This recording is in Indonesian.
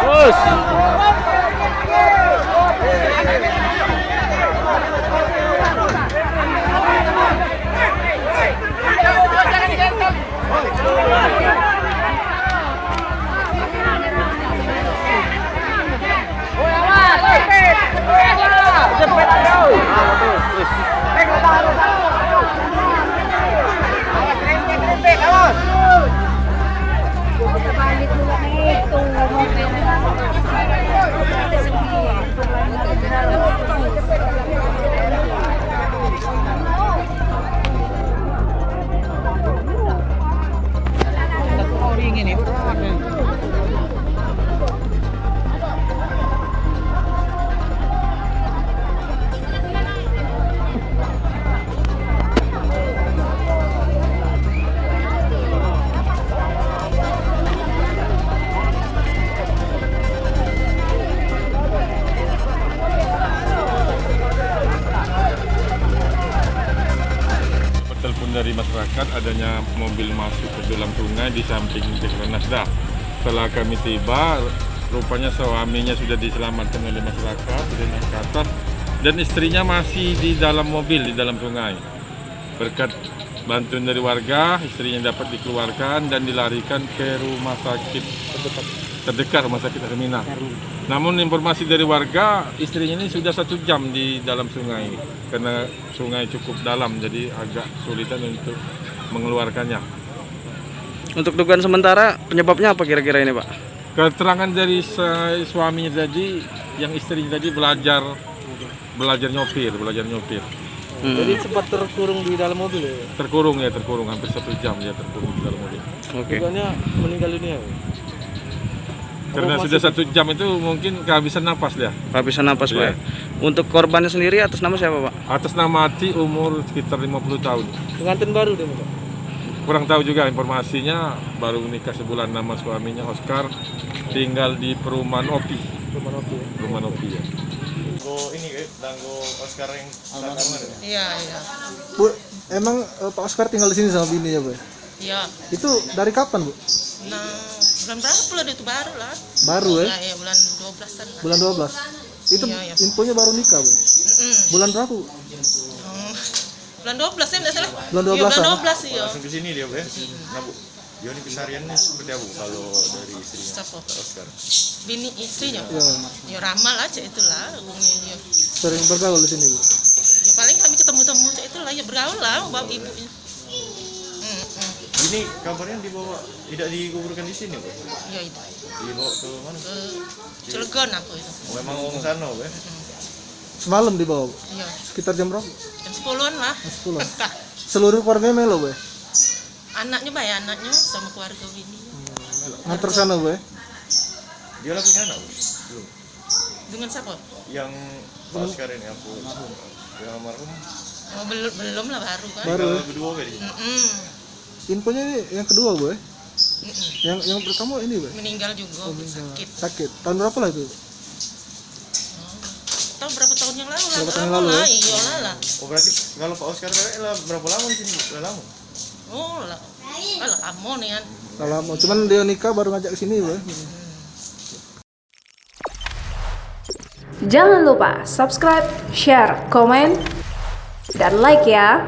Terus. Balik dulu nih, tuh mobilnya. Telepon dari masyarakat adanya mobil masuk ke dalam sungai di samping Nasda. Setelah kami tiba, rupanya suaminya sudah diselamatkan oleh masyarakat, sudah naik ke atas, dan istrinya masih di dalam mobil di dalam sungai. Berkat bantuan dari warga, istrinya dapat dikeluarkan dan dilarikan ke rumah sakit terdekat, rumah sakit Hermina. Namun informasi dari warga, istrinya ini sudah 1 jam di dalam sungai karena sungai cukup dalam, jadi agak sulitan untuk mengeluarkannya. Untuk dugaan sementara penyebabnya apa kira-kira ini, Pak? Keterangan dari suaminya tadi, yang istrinya tadi belajar nyopir. Jadi sempat terkurung di dalam mobil ya? Terkurung hampir 1 jam dia terkurung di dalam mobil. Oke. Dugaannya meninggal dunia. Karena sudah 1 jam itu mungkin kehabisan napas dia. Kehabisan napas, Pak. Iya. Ya? Untuk korbannya sendiri atas nama siapa, Pak? Atas nama Ati, umur sekitar 50 tahun. Pengantin baru dia, Pak. Kurang tahu juga informasinya, baru nikah sebulan. Nama suaminya Oscar, tinggal di perumahan Opi. Perumahan Opi ya. Danggo Oscar yang kamar ya? Iya. Bu, emang Pak Oscar tinggal di sini sama bininya, Bu? Iya. Itu dari kapan, Bu? Nah, bulan berapa bulan itu baru lah? Baru ya? Iya, bulan 12-an lah. Bulan 12. Itu Iya. infonya baru nikah, Bu? Bulan berapa, Bu? Bulan 12 ya, enggak salah. Bulan 12 Iya, bulan -an. 12 iya. Langsung ke sini dia, Bu ya? Nah, Bu, dia ini kesehariannya seperti apa, Bu, kalau dari istrinya Siapa? Oscar? Bini istrinya. Iya. Ya ramal aja itulah, hubungnya dia. Sering bergaul di sini, Bu? Ya paling kami ketemu-temu aja itulah, ya bergaul lah bawa ibunya. Ini kabarnya dibawa, tidak dikuburkan di sini, Bu? Iya itu. Dibawa ke mana? Ke Cilegon apa itu. Oh, emang orang sana, Bu ya? Semalam dibawa, Bu? Iya. Sekitar jam berapa? Jam 10-an lah. 10. Entah. Seluruh keluarganya melo, Bu? Anaknya anaknya sama keluarga bini. Nganter sana, Bu? Dia lah punya anak, Bu? Belum. Dengan siapa? Yang Pak Oscar ini, aku yang almarhum. Oh, belum lah baru kan. Baru ya? Kedua kali. Infonya ini yang kedua, Bu? Yang pertama ini, Bu? Meninggal juga sakit. Sakit. Tahun berapa lah itu? Tahu berapa tahun yang lalu lah. Berapa tahun yang lalu, ya? Iya lah. Oh, berarti kalau Pak Oscar lah berapa lama di sini, Bu? Udah lama? Oh lah. Alah lama nih kan. Udah lama. Cuman dia nikah baru ngajak ke sini, Bu. Jangan lupa subscribe, share, komen, dan like ya.